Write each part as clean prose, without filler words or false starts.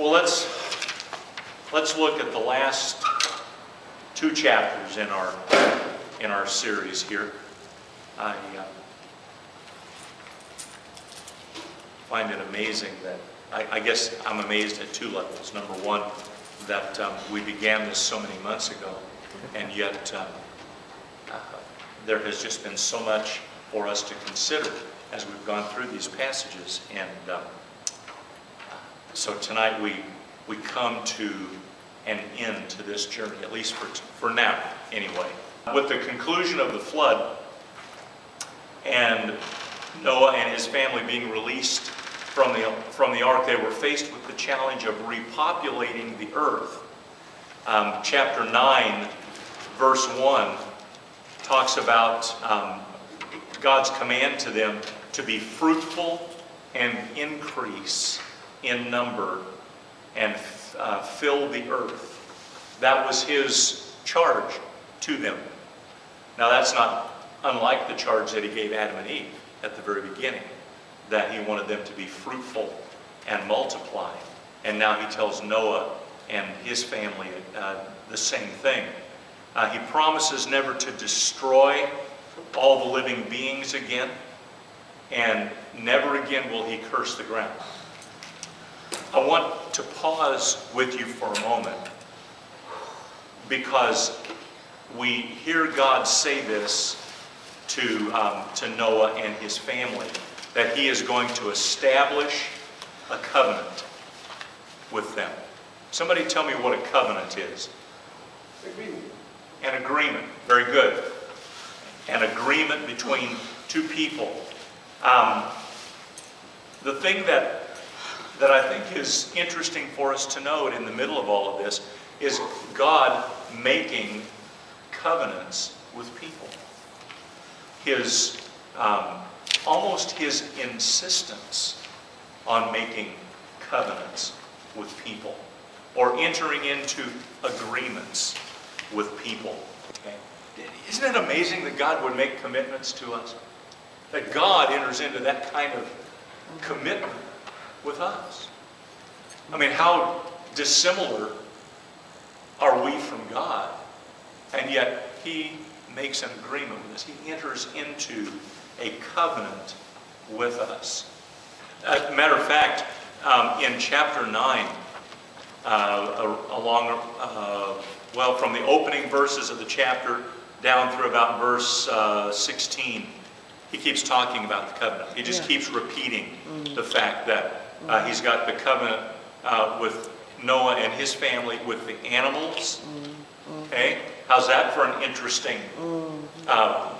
Well, let's look at the last two chapters in our series here. I find it amazing that I guess I'm amazed at two levels. Number one, that we began this so many months ago, and yet there has just been so much for us to consider as we've gone through these passages. And so tonight we come to an end to this journey, at least for now, anyway. With the conclusion of the flood and Noah and his family being released from the ark, they were faced with the challenge of repopulating the earth. Chapter 9, verse 1, talks about God's command to them to be fruitful and increase in number and fill the earth. That was his charge to them. Now that's not unlike the charge that he gave Adam and Eve at the very beginning, that he wanted them to be fruitful and multiply. And now he tells Noah and his family the same thing. He promises never to destroy all the living beings again, and never again will he curse the ground. I want to pause with you for a moment, because we hear God say this to Noah and his family, that he is going to establish a covenant with them. Somebody tell me what a covenant is. Agreement. An agreement. Very good. An agreement between two people. The thing that I think is interesting for us to note in the middle of all of this is God making covenants with people. Almost his insistence on making covenants with people, or entering into agreements with people. Okay? Isn't it amazing that God would make commitments to us? That God enters into that kind of commitment with us. I mean, how dissimilar are we from God? And yet he makes an agreement with us. He enters into a covenant with us. As a matter of fact, in chapter 9, from the opening verses of the chapter down through about verse 16, he keeps talking about the covenant. He just keeps repeating the fact that he's got the covenant with Noah and his family with the animals. Okay? How's that for an interesting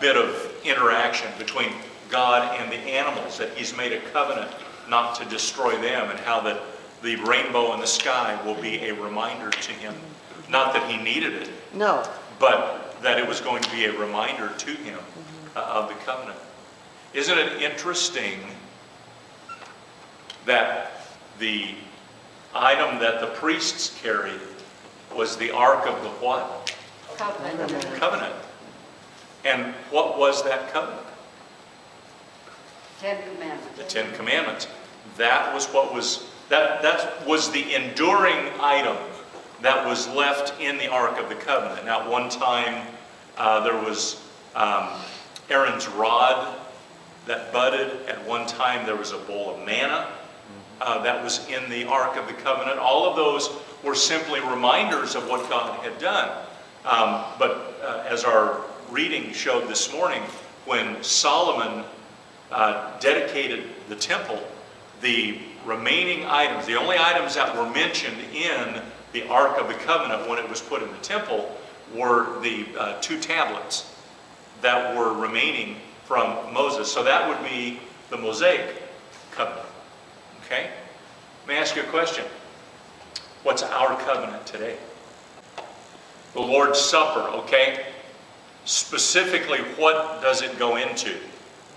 bit of interaction between God and the animals, that he's made a covenant not to destroy them, and how that the rainbow in the sky will be a reminder to him. Not that he needed it, No. but that it was going to be a reminder to him of the covenant. Isn't it interesting that the item that the priests carried was the Ark of the what? Covenant. And what was that covenant? 10 Commandments. The 10 Commandments. That was what was, that was the enduring item that was left in the Ark of the Covenant. Now, at one time, there was Aaron's rod that budded. At one time, there was a bowl of manna that was in the Ark of the Covenant. All of those were simply reminders of what God had done. But as our reading showed this morning, when Solomon dedicated the temple, the remaining items, the only items that were mentioned in the Ark of the Covenant when it was put in the temple, were the 2 tablets that were remaining from Moses. So that would be the Mosaic covenant. Okay? Let me ask you a question. What's our covenant today? The Lord's Supper, okay? Specifically, what does it go into?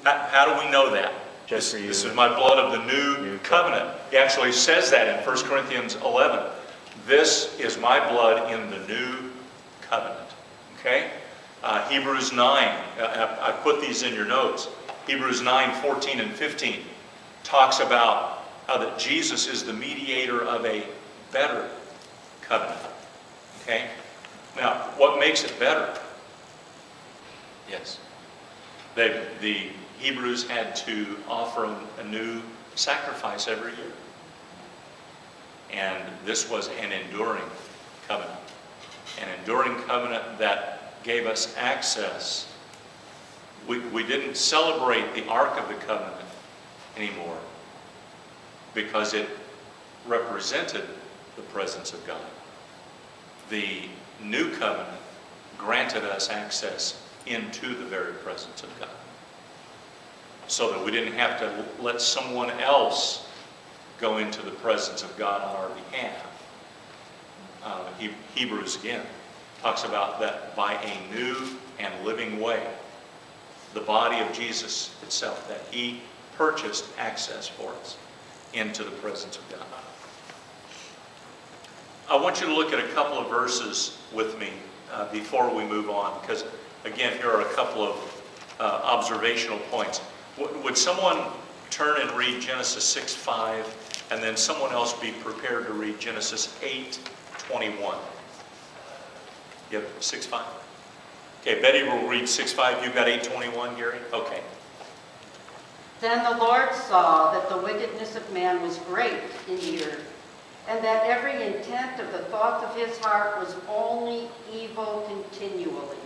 How do we know that? This is my blood of the new covenant. He actually says that in 1 Corinthians 11. This is my blood in the new covenant. Okay? Hebrews 9. I put these in your notes. Hebrews 9, 14 and 15 talks about how that Jesus is the mediator of a better covenant. Okay? Now, what makes it better? Yes. The Hebrews had to offer a new sacrifice every year. And this was an enduring covenant. An enduring covenant that gave us access. We didn't celebrate the Ark of the Covenant anymore because it represented the presence of God. The new covenant granted us access into the very presence of God, so that we didn't have to let someone else go into the presence of God on our behalf. Hebrews again talks about that by a new and living way, the body of Jesus itself, that he purchased access for us into the presence of God. I want you to look at a couple of verses with me before we move on, because again, here are a couple of observational points. Would someone turn and read Genesis 6:5, and then someone else be prepared to read Genesis 8:21? You have 6:5? Okay, Betty will read 6:5. You've got 8:21, Gary? Okay. Then the Lord saw that the wickedness of man was great in the earth, and that every intent of the thoughts of his heart was only evil continually.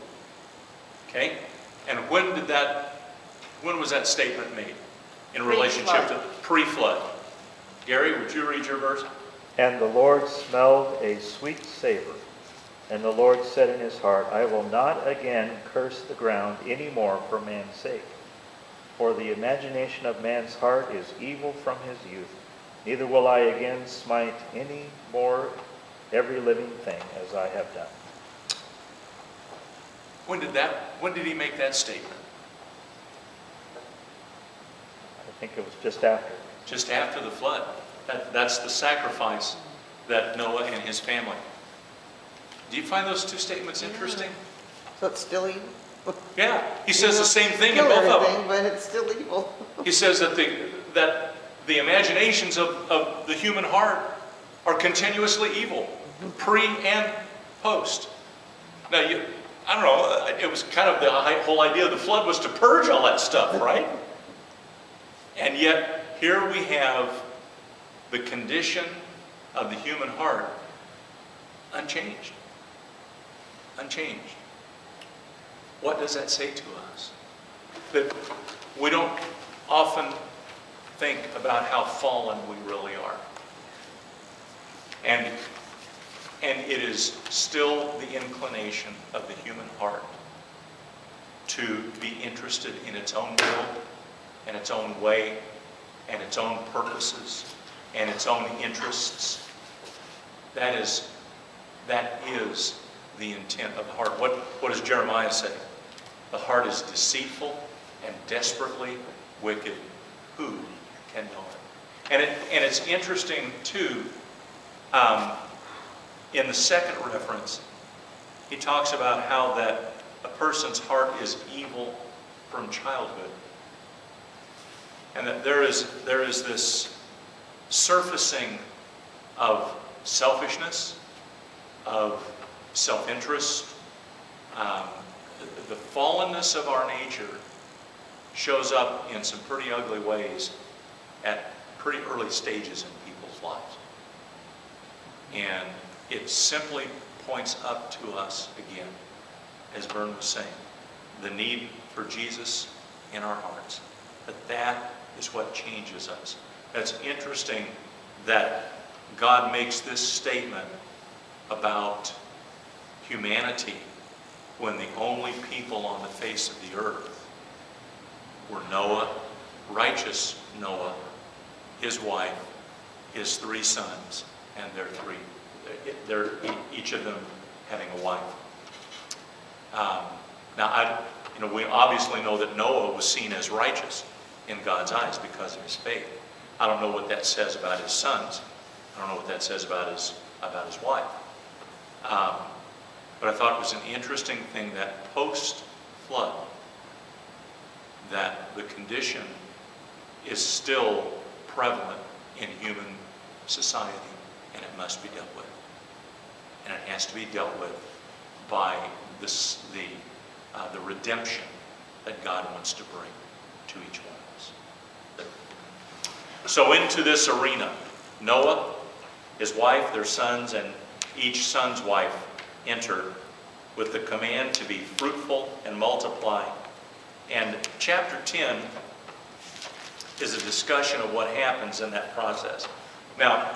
Okay, and when was that statement made in relationship to pre-flood? Gary, would you read your verse? And the Lord smelled a sweet savor. And the Lord said in his heart, I will not again curse the ground any more for man's sake. For the imagination of man's heart is evil from his youth. Neither will I again smite any more every living thing as I have done. When did he make that statement? I think it was just after. Just after the flood. That's the sacrifice that Noah and his family. Do you find those two statements interesting? So it's still evil? Yeah, he says the same thing in Kill both of everything, them. but it's still evil. He says that the imaginations of the human heart are continuously evil, pre and post. Now, I don't know, it was kind of the whole idea of the flood was to purge all that stuff, right? And yet, here we have the condition of the human heart unchanged. Unchanged. What does that say to us? That we don't often think about how fallen we really are. And it is still the inclination of the human heart to be interested in its own will and its own way and its own purposes and its own interests. That is the intent of the heart. What does Jeremiah say? The heart is deceitful and desperately wicked. Who can know it? And it's interesting too, in the second reference, he talks about how that a person's heart is evil from childhood. And that there is this surfacing of selfishness, of self-interest. The fallenness of our nature shows up in some pretty ugly ways at pretty early stages in people's lives. And it simply points up to us again, as Vern was saying, the need for Jesus in our hearts. That is what changes us. It's interesting that God makes this statement about humanity when the only people on the face of the earth were Noah, righteous Noah, his wife, his 3 sons, and each of them having a wife. Now, we obviously know that Noah was seen as righteous in God's eyes because of his faith. I don't know what that says about his sons. I don't know what that says about his wife. But I thought it was an interesting thing that post-flood, that the condition is still prevalent in human society and it must be dealt with. And it has to be dealt with by this, the redemption that God wants to bring to each one of us. So into this arena, Noah, his wife, their sons, and each son's wife enter with the command to be fruitful and multiply. And chapter 10 is a discussion of what happens in that process. Now,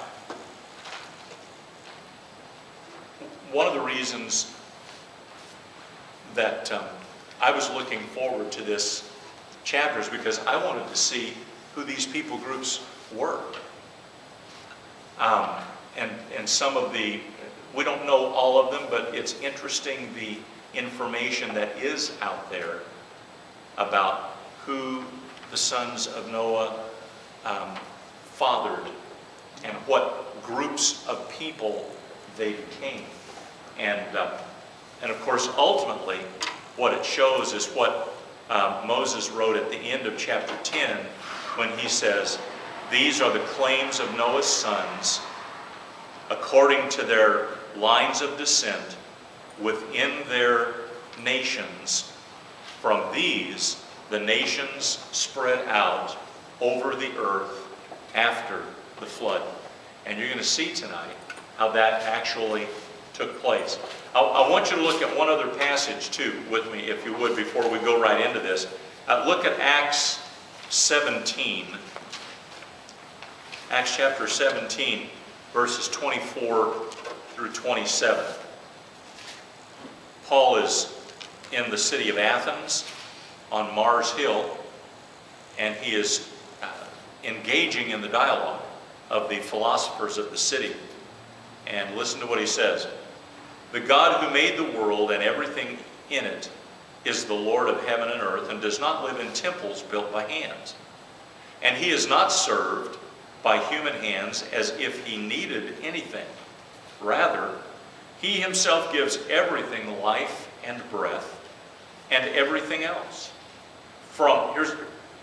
one of the reasons that I was looking forward to this chapter is because I wanted to see who these people groups were. And some of the, we don't know all of them, but it's interesting the information that is out there about who the sons of Noah fathered and what groups of people they became. And of course, ultimately, what it shows is what Moses wrote at the end of chapter 10 when he says, "These are the claims of Noah's sons, according to their lines of descent within their nations. From these, the nations spread out over the earth after the flood." And you're going to see tonight how that actually took place. I want you to look at one other passage too with me, if you would, before we go right into this. Look at Acts 17. Acts chapter 17, verses 24 through 27. Paul is in the city of Athens on Mars Hill, and he is engaging in the dialogue of the philosophers of the city. And listen to what he says. "The God who made the world and everything in it is the Lord of heaven and earth and does not live in temples built by hands. And he is not served by human hands as if he needed anything. Rather, he himself gives everything life and breath and everything else.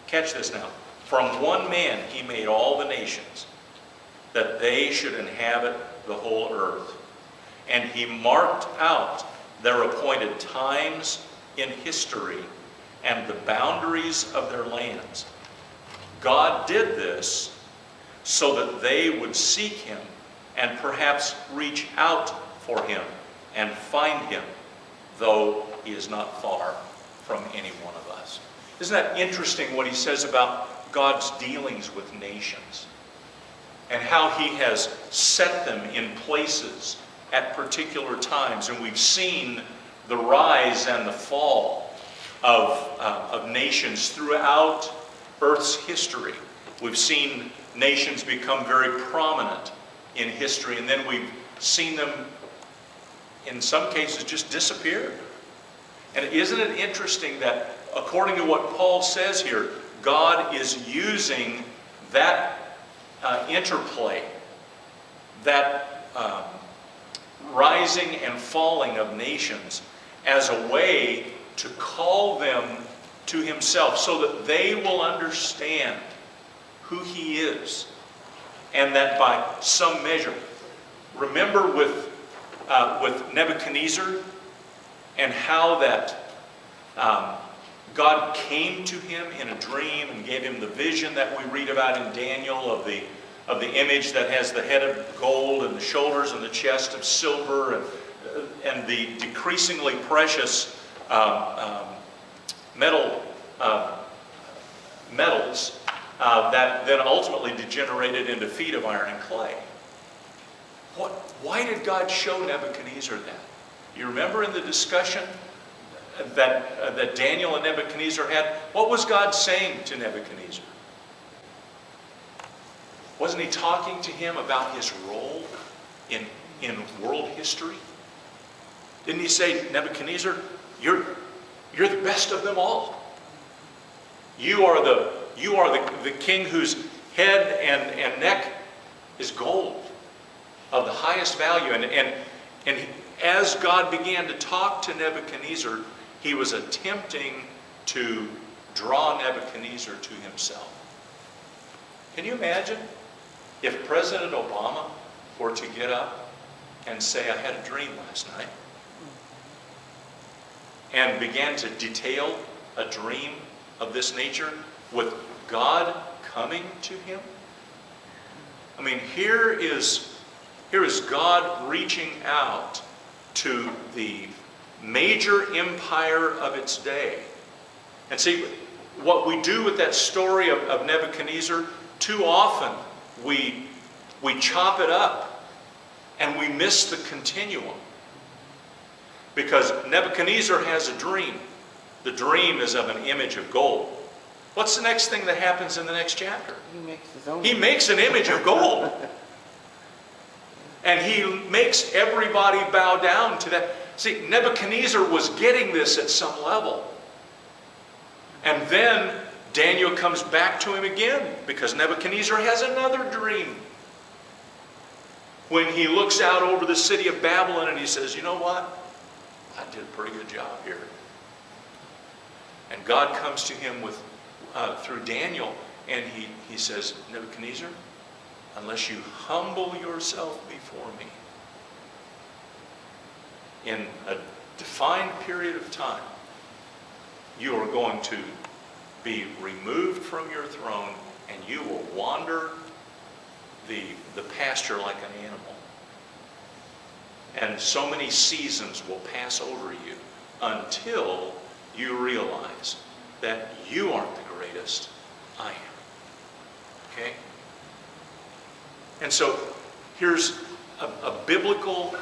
Catch this now. From one man he made all the nations, that they should inhabit the whole earth. And he marked out their appointed times in history and the boundaries of their lands. God did this so that they would seek him and perhaps reach out for him and find him, though he is not far from any one of us." Isn't that interesting what he says about God's dealings with nations and how he has set them in places at particular times? And we've seen the rise and the fall of nations throughout Earth's history. We've seen nations become very prominent in history, and then we've seen them, in some cases, just disappear. And isn't it interesting that, according to what Paul says here, God is using that interplay, that rising and falling of nations, as a way to call them to himself so that they will understand who he is, and that by some measure, remember with Nebuchadnezzar and how that God came to him in a dream and gave him the vision that we read about in Daniel of the image that has the head of gold and the shoulders and the chest of silver and the decreasingly precious metals that then ultimately degenerated into feet of iron and clay. Why did God show Nebuchadnezzar that? You remember in the discussion that Daniel and Nebuchadnezzar had? What was God saying to Nebuchadnezzar? Wasn't he talking to him about his role in world history? Didn't he say, Nebuchadnezzar, you're the best of them all. You are the king whose head and neck is gold of the highest value. And as God began to talk to Nebuchadnezzar, he was attempting to draw Nebuchadnezzar to himself. Can you imagine if President Obama for to get up and say, I had a dream last night, and began to detail a dream of this nature with God coming to him? I mean, here is God reaching out to the major empire of its day. And see, what we do with that story of Nebuchadnezzar, too often we chop it up and we miss the continuum. Because Nebuchadnezzar has a dream. The dream is of an image of gold. What's the next thing that happens in the next chapter? He makes his own. He makes an image of gold. And he makes everybody bow down to that. See, Nebuchadnezzar was getting this at some level. And then Daniel comes back to him again because Nebuchadnezzar has another dream. When he looks out over the city of Babylon and he says, you know what? I did a pretty good job here. And God comes to him through Daniel, and he says, Nebuchadnezzar, unless you humble yourself before me, in a defined period of time, you are going to be removed from your throne, and you will wander the pasture like an animal. And so many seasons will pass over you until you realize that you aren't the greatest, I am. Okay? And so here's a biblical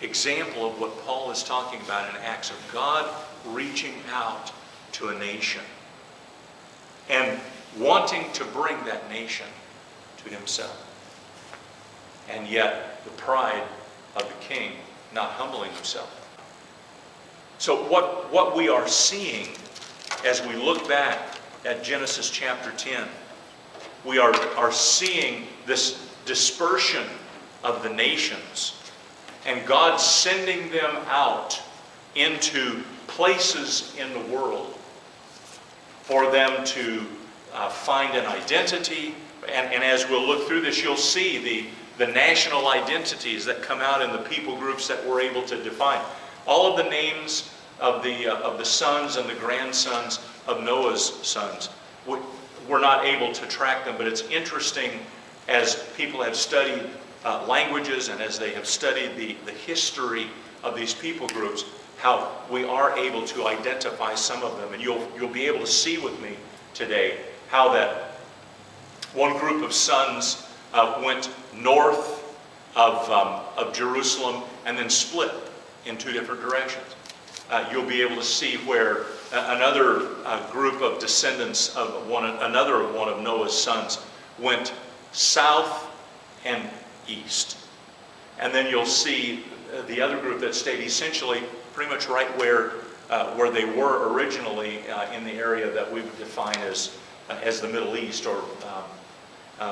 example of what Paul is talking about in Acts, of God reaching out to a nation and wanting to bring that nation to himself. And yet the pride of the king not humbling himself. So what we are seeing as we look back at Genesis chapter 10, we are seeing this dispersion of the nations and God sending them out into places in the world for them to find an identity. And as we'll look through this, you'll see the national identities that come out in the people groups that we're able to define. All of the names of the sons and the grandsons of Noah's sons, we're not able to track them, but it's interesting as people have studied languages and as they have studied the history of these people groups, how we are able to identify some of them. And you'll be able to see with me today how that one group of sons went north of Jerusalem and then split in two different directions. You'll be able to see where another group of descendants of another one of Noah's sons went south and east. And then you'll see the other group that stayed essentially pretty much right where they were originally in the area that we would define as the Middle East, or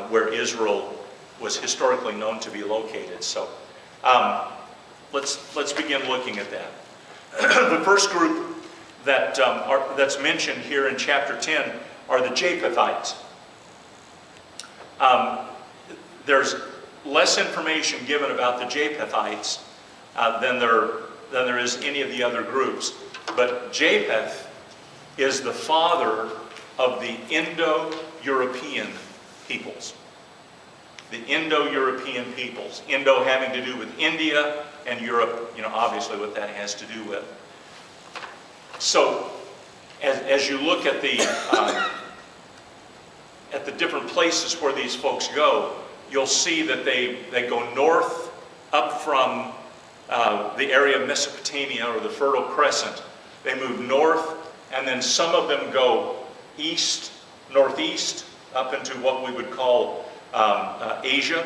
where Israel was historically known to be located. So let's begin looking at that. The first group that's mentioned here in chapter 10 are the Japhethites. There's less information given about the Japhethites than there is any of the other groups. But Japheth is the father of the Indo-European peoples. The Indo-European peoples. Indo having to do with India, and Europe, obviously what that has to do with. So, as you look at the different places where these folks go, you'll see that they go north up from the area of Mesopotamia, or the Fertile Crescent. They move north, and then some of them go east, northeast, up into what we would call Asia,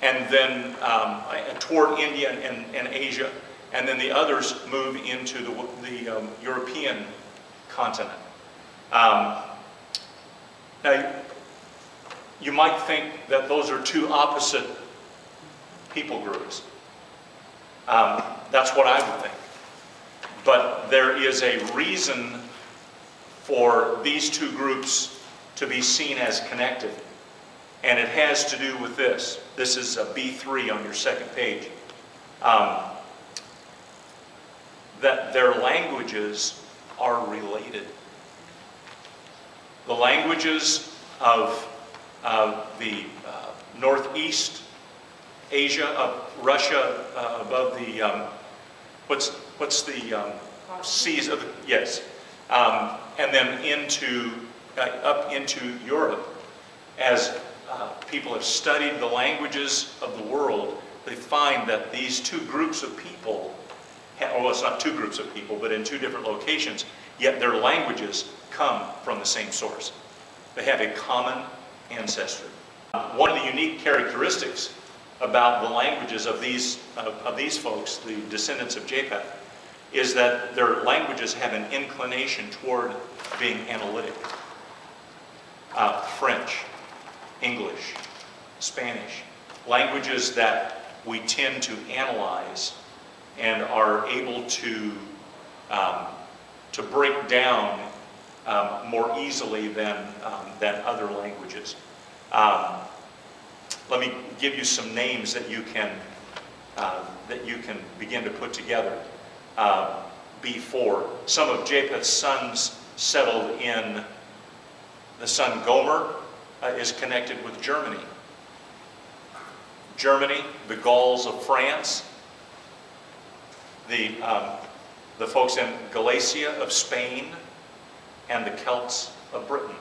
and then toward India and Asia, and then the others move into the European continent. Now, you might think that those are two opposite people groups. That's what I would think. But there is a And it has to do with this. This is a B3 on your second page. That their languages are related. The languages of the Northeast Asia, of Russia, above the, what's the seas of, yes, and then up into Europe. As people have studied the languages of the world, they find that these two groups of people, well, it's not two groups of people, but in two different locations, yet their languages come from the same source. They have a common ancestry. One of the unique characteristics about the languages of these folks, the descendants of Japheth, is that their languages have an inclination toward being analytic. French, English, Spanish, languages that we tend to analyze and are able to break down more easily than other languages. Let me give you some names that you can begin to put together. B4. Some of Japheth's sons settled in. The son Gomer is connected with Germany. Germany, the Gauls of France, the folks in Galicia of Spain, and the Celts of Britain.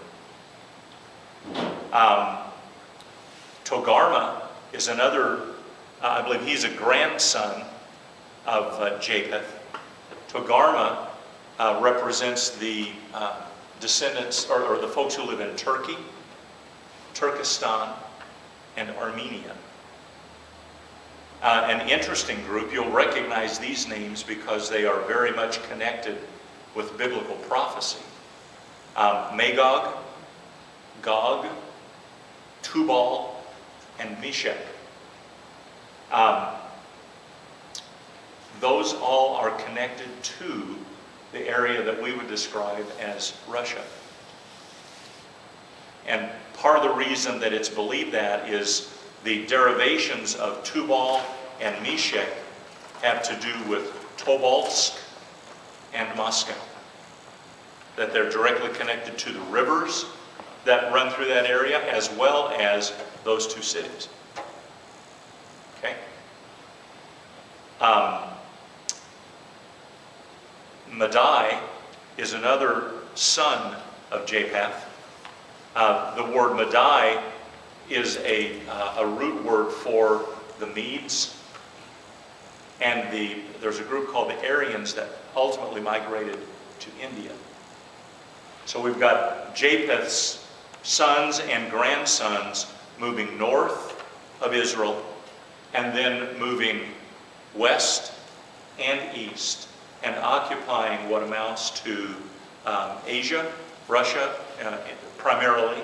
Togarma is another, I believe he's a grandson of Japheth. Togarma represents the descendants, or the folks who live in Turkey, Turkestan, and Armenia. An interesting group. You'll recognize these names because they are very much connected with biblical prophecy. Magog, Gog, Tubal, and Meshech. Those all are connected to the area that we would describe as Russia. And part of the reason that it's believed that is the derivations of Tubal and Meshech have to do with Tobolsk and Moscow. That they're directly connected to the rivers that run through that area, as well as those two cities. Okay? Madai is another son of Japheth. The word Madai is a root word for the Medes, and there's a group called the Aryans that ultimately migrated to India. So we've got Japheth's sons and grandsons moving north of Israel, and then moving west and east, and occupying what amounts to Asia, Russia primarily,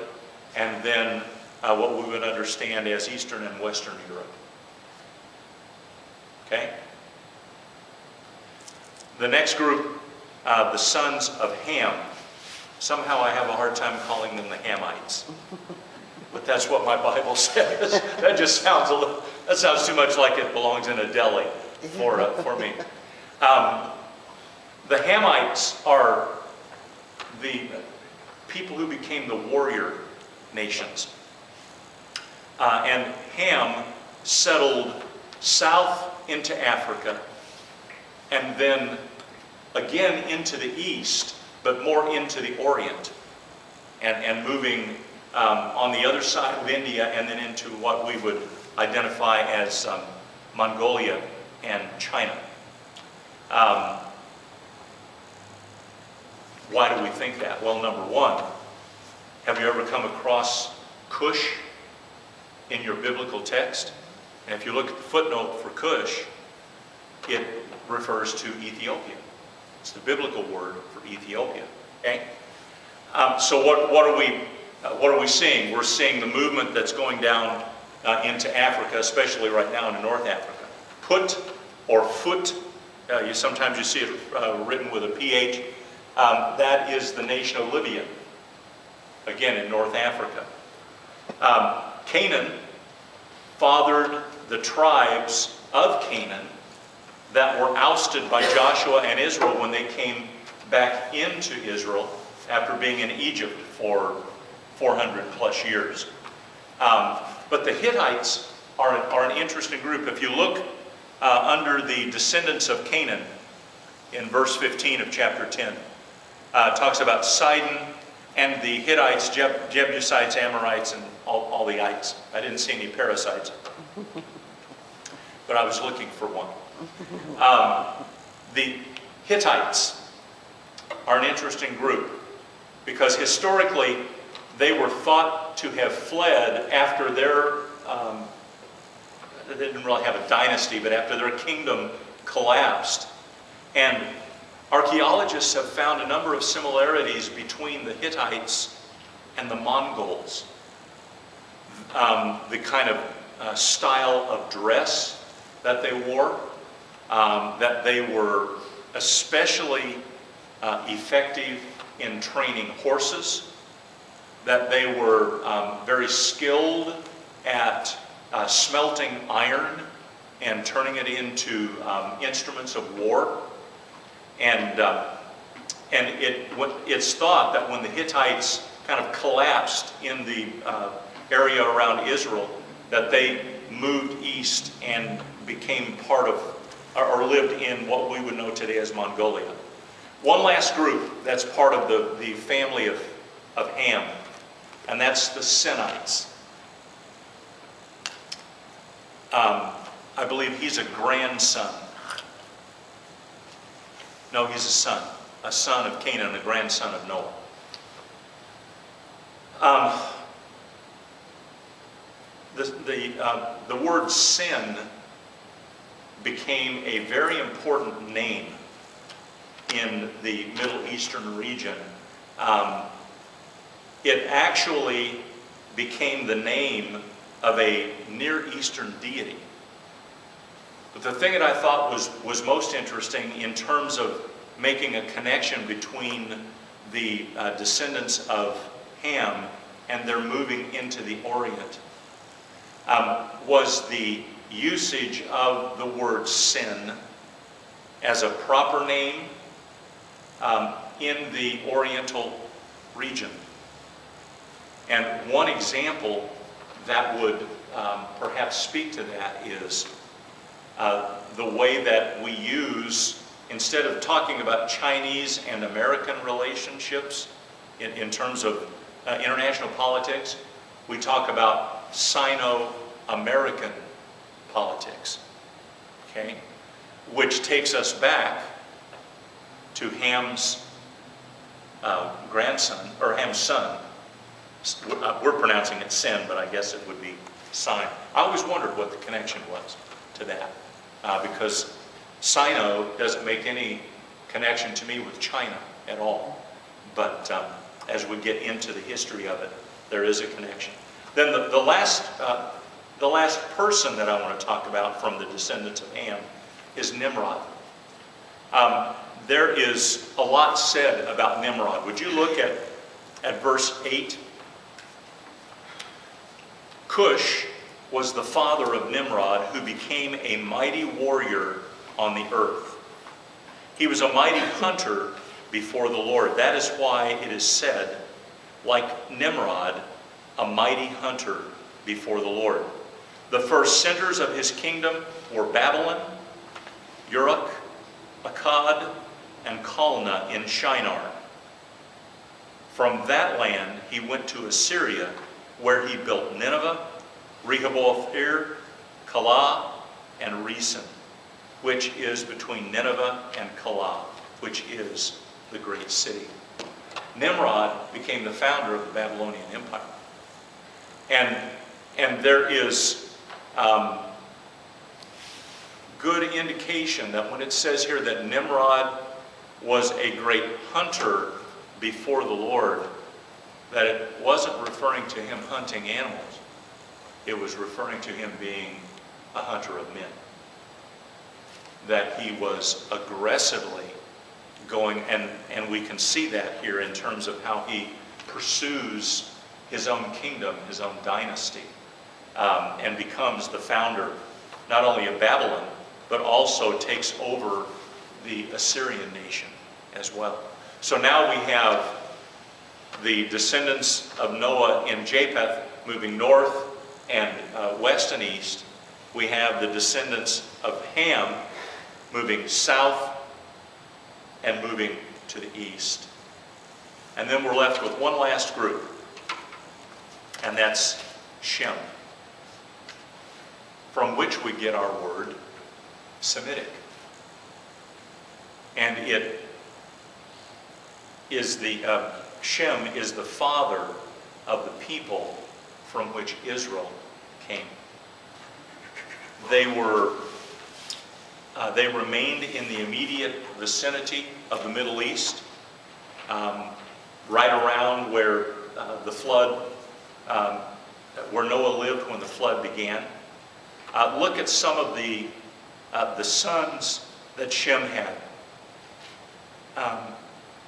and then what we would understand as Eastern and Western Europe. Okay? The next group, the sons of Ham. Somehow I have a hard time calling them the Hamites. But that's what my Bible says. That just sounds that sounds too much like it belongs in a deli for me. The Hamites are the people who became the warrior nations. And Ham settled south into Africa, and then again into the east, but more into the Orient, and moving on the other side of India, and then into what we would identify as Mongolia and China. Why do we think that? Well, number one, have you ever come across Cush in your biblical text? And if you look at the footnote for Cush, it refers to Ethiopia. It's the biblical word for Ethiopia. Okay? So what are we seeing? We're seeing the movement that's going down into Africa, especially right now in North Africa. Put or foot, sometimes you see it written with a PH. That is the nation of Libya, again in North Africa. Canaan fathered the tribes of Canaan that were ousted by Joshua and Israel when they came back into Israel after being in Egypt for 400 plus years. But the Hittites are an interesting group. If you look under the descendants of Canaan in verse 15 of chapter 10, it talks about Sidon and the Hittites, Jebusites, Amorites, and all the ites. I didn't see any parasites, but I was looking for one. The Hittites are an interesting group because historically they were thought to have fled after their, they didn't really have a dynasty, but after their kingdom collapsed. And archaeologists have found a number of similarities between the Hittites and the Mongols. The kind of style of dress that they wore, that they were especially effective in training horses, that they were very skilled at smelting iron and turning it into instruments of war. And it's thought that when the Hittites kind of collapsed in the area around Israel, that they moved east and became part of, or lived in what we would know today as Mongolia. One last group that's part of the family of Ham, and that's the Sinites. I believe he's a grandson. No, he's a son of Canaan, a grandson of Noah. The word sin became a very important name in the Middle Eastern region. It actually became the name of a Near Eastern deity. But the thing that I thought was most interesting in terms of making a connection between the descendants of Ham and their moving into the Orient was the usage of the word sin as a proper name in the Oriental region. And one example that would perhaps speak to that is the way that we use, instead of talking about Chinese and American relationships in terms of international politics, we talk about Sino-American politics, okay? Which takes us back to Ham's grandson, or Ham's son. We're pronouncing it sin, but I guess it would be sign. I always wondered what the connection was to that, because Sino doesn't make any connection to me with China at all. But as we get into the history of it, there is a connection. Then the last person that I want to talk about from the descendants of Ham is Nimrod. There is a lot said about Nimrod. Would you look at verse 8? Cush was the father of Nimrod, who became a mighty warrior on the earth. He was a mighty hunter before the Lord. That is why it is said, like Nimrod, a mighty hunter before the Lord. The first centers of his kingdom were Babylon, Uruk, Akkad, and Calneh in Shinar. From that land he went to Assyria, where he built Nineveh, Rehoboth-ir, Calah, and Resen, which is between Nineveh and Calah, which is the great city. Nimrod became the founder of the Babylonian Empire. And there is good indication that when it says here that Nimrod was a great hunter before the Lord, that it wasn't referring to him hunting animals. It was referring to him being a hunter of men. That he was aggressively going, and we can see that here in terms of how he pursues his own kingdom, his own dynasty, and becomes the founder not only of Babylon, but also takes over the Assyrian nation as well. So now we have the descendants of Noah in Japheth moving north and west and east. We have the descendants of Ham moving south and moving to the east. And then we're left with one last group, and that's Shem, from which we get our word Semitic. And it is Shem is the father of the people from which Israel came. They remained in the immediate vicinity of the Middle East, right around where the flood, where Noah lived when the flood began. Look at some of the sons that Shem had.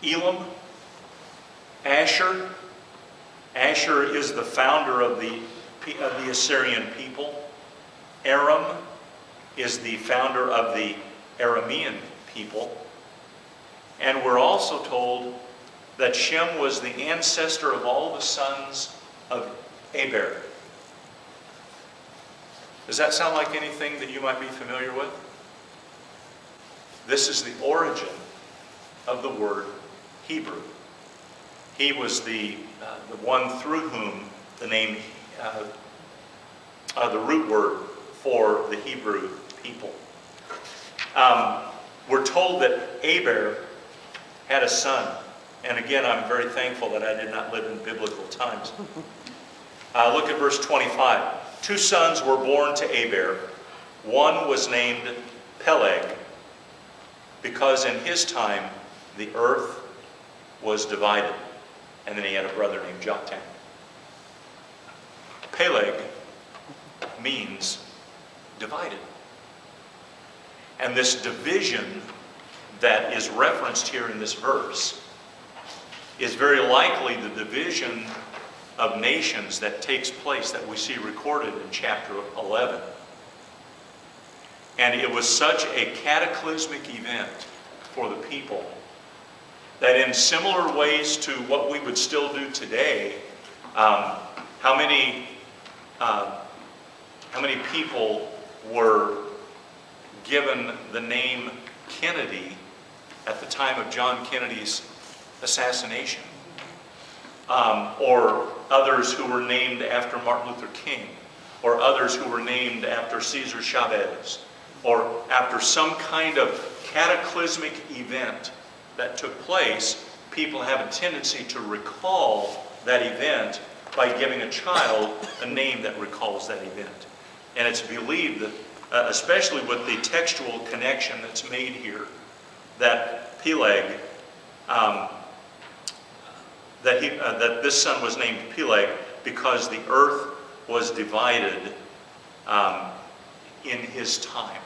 Elam, Asher. Asher is the founder of the Assyrian people. Aram is the founder of the Aramean people. And we're also told that Shem was the ancestor of all the sons of Eber. Does that sound like anything that you might be familiar with? This is the origin of the word Hebrew. He was the one through whom the name, the root word for the Hebrew people. We're told that Eber had a son. And again, I'm very thankful that I did not live in biblical times. Look at verse 25. 2 sons were born to Eber. One was named Peleg, because in his time the earth was divided. And then he had a brother named Joktan. Peleg means divided. And this division that is referenced here in this verse is very likely the division of nations that takes place, that we see recorded in chapter 11. And it was such a cataclysmic event for the people that in similar ways to what we would still do today, how many people were given the name Kennedy at the time of John Kennedy's assassination? Or others who were named after Martin Luther King, or others who were named after Cesar Chavez, or after some kind of cataclysmic event that took place. People have a tendency to recall that event by giving a child a name that recalls that event. And it's believed that, especially with the textual connection that's made here, that Peleg, that this son was named Peleg because the earth was divided in his time.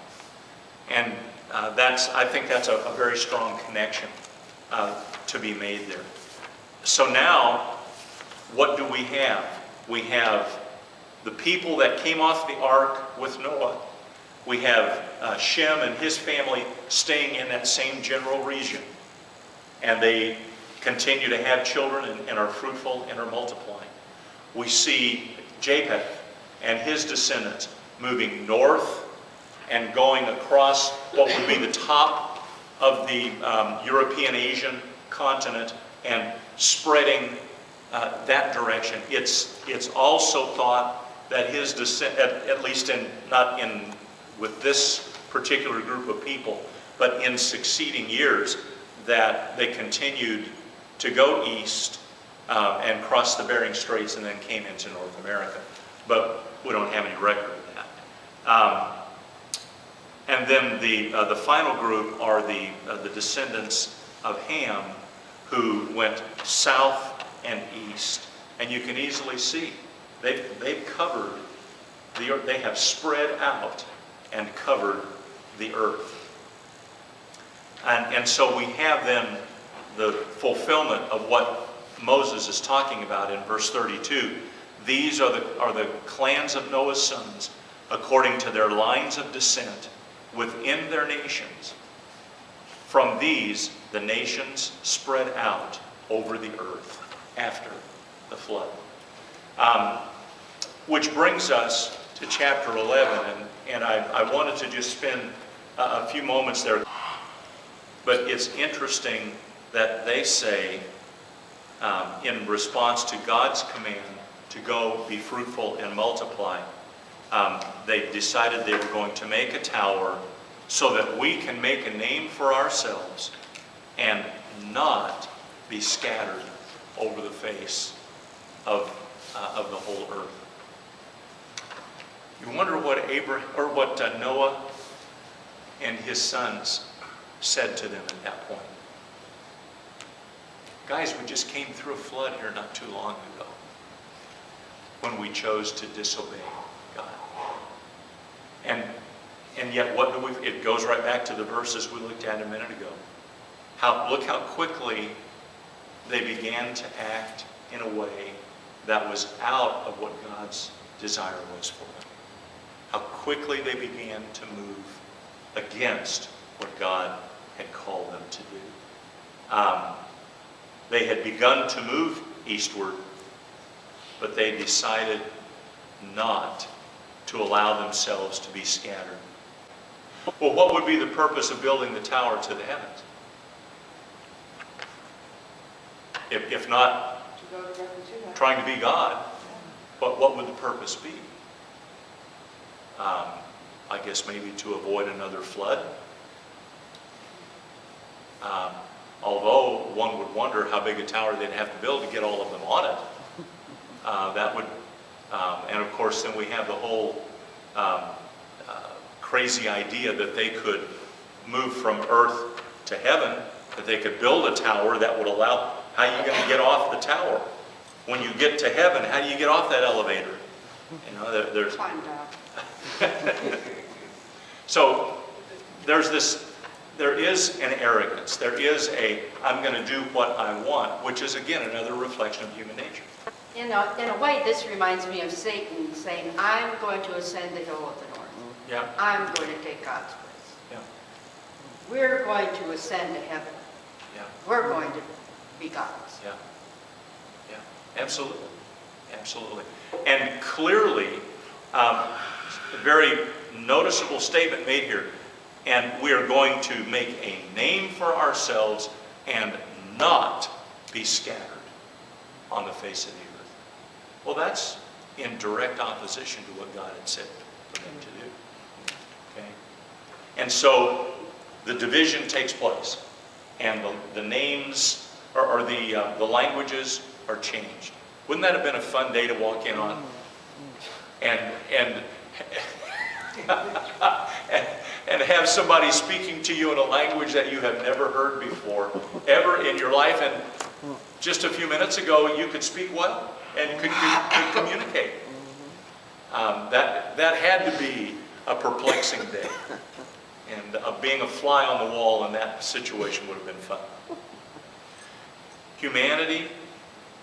And I think that's a very strong connection to be made there. So now, what do we have? We have the people that came off the ark with Noah. We have Shem and his family staying in that same general region. And they continue to have children and are fruitful and are multiplying. We see Japheth and his descendants moving north and going across what would be the top of the European Asian continent and spreading that direction. It's also thought that his descent, at least with this particular group of people, but in succeeding years, that they continued to go east and cross the Bering Straits and then came into North America. But we don't have any record of that. And then the final group are the descendants of Ham, who went south and east. And you can easily see they've covered the earth. They have spread out and covered the earth. And so we have then the fulfillment of what Moses is talking about in verse 32, These are the clans of Noah's sons, according to their lines of descent within their nations. From these, the nations spread out over the earth after the flood. Which brings us to chapter 11, and I wanted to just spend a few moments there. But it's interesting that they say, in response to God's command to go be fruitful and multiply, they decided they were going to make a tower so that we can make a name for ourselves and not be scattered over the face of the whole earth. You wonder what Noah and his sons said to them at that point. Guys, we just came through a flood here not too long ago when we chose to disobey God. And yet what do we, it goes right back to the verses we looked at a minute ago. Look how quickly they began to act in a way that was out of what God's desire was for them. How quickly they began to move against what God had called them to do. They had begun to move eastward, but they decided not to allow themselves to be scattered. Well, what would be the purpose of building the tower to the heavens? If not trying to be God, but what would the purpose be? I guess maybe to avoid another flood. Although one would wonder how big a tower they'd have to build to get all of them on it. That would, and of course then we have the whole crazy idea that they could move from earth to heaven, that they could build a tower that would allow, how are you going to get off the tower? When you get to heaven, how do you get off that elevator? You know, there's... Climb down. So there is an arrogance. There is I'm going to do what I want, which is again another reflection of human nature. In a way, this reminds me of Satan saying, I'm going to ascend the hill of the north. Yeah. I'm going to take God's place. Yeah. We're going to ascend to heaven. Yeah. We're going to be gods. Yeah. Yeah. Absolutely. Absolutely. And clearly, a very noticeable statement made here. And we are going to make a name for ourselves and not be scattered on the face of the earth. Well, that's in direct opposition to what God had said for them to do. Okay? And so the division takes place, and the names or the languages are changed. Wouldn't that have been a fun day to walk in on? And have somebody speaking to you in a language that you have never heard before, ever in your life, and just a few minutes ago you could speak well and could communicate. That had to be a perplexing day, and being a fly on the wall in that situation would have been fun. Humanity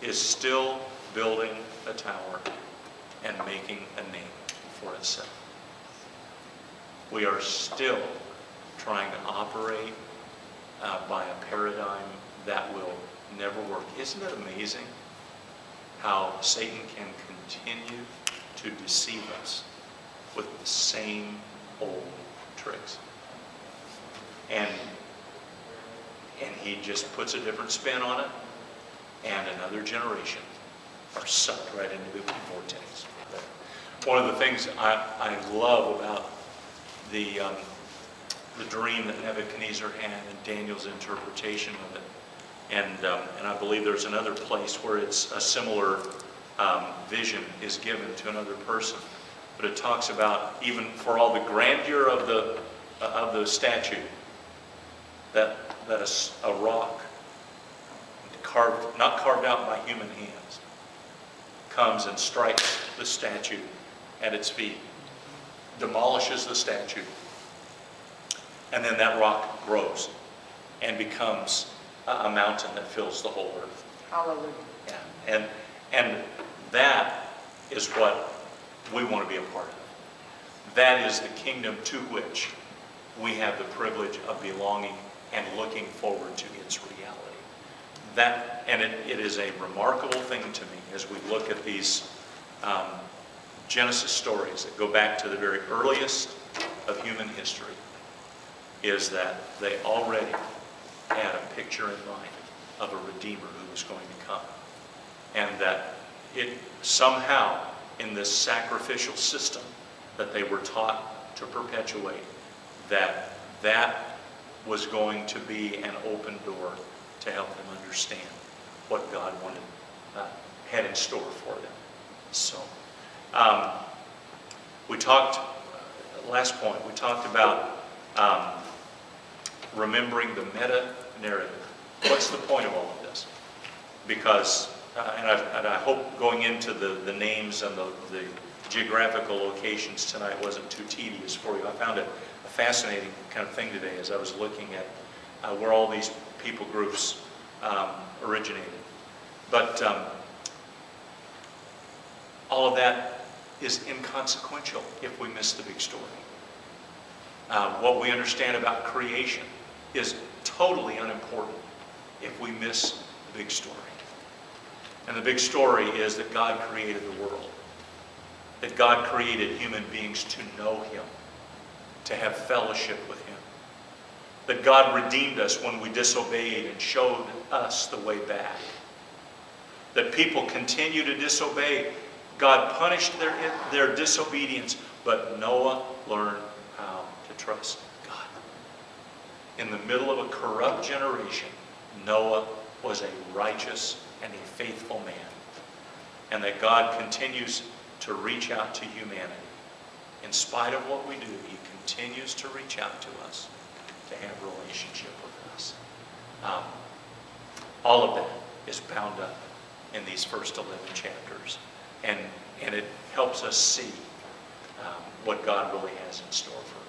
is still building a tower and making a name for itself. We are still trying to operate by a paradigm that will never work. Isn't it amazing how Satan can continue to deceive us with the same old tricks? And he just puts a different spin on it, and another generation are sucked right into the vortex. One of the things I love about the dream that Nebuchadnezzar had and Daniel's interpretation of it, and I believe there's another place where it's a similar vision is given to another person, but it talks about even for all the grandeur of the statue, that a rock not carved out by human hands comes and strikes the statue at its feet, demolishes the statue, and then that rock grows and becomes a mountain that fills the whole earth. Hallelujah. Yeah. And that is what we want to be a part of. That is the kingdom to which we have the privilege of belonging and looking forward to its reality. It is a remarkable thing to me as we look at these Genesis stories that go back to the very earliest of human history, is that they already had a picture in mind of a Redeemer who was going to come. And that it somehow, in this sacrificial system that they were taught to perpetuate, that was going to be an open door to help them understand what God had in store for them. So, we talked, last point, we talked about remembering the meta-narrative. What's the point of all of this? Because, and I hope going into the names and the geographical locations tonight wasn't too tedious for you. I found it a fascinating kind of thing today as I was looking at where all these people groups originated. But all of that is inconsequential if we miss the big story. What we understand about creation is totally unimportant if we miss the big story. And the big story is that God created the world. That God created human beings to know Him, to have fellowship with Him. That God redeemed us when we disobeyed and showed us the way back. That people continue to disobey. God punished their disobedience, but Noah learned how to trust God. In the middle of a corrupt generation, Noah was a righteous and a faithful man. And that God continues to reach out to humanity. In spite of what we do, He continues to reach out to us to have a relationship with us. All of that is bound up in these first 11 chapters. And it helps us see what God really has in store for us.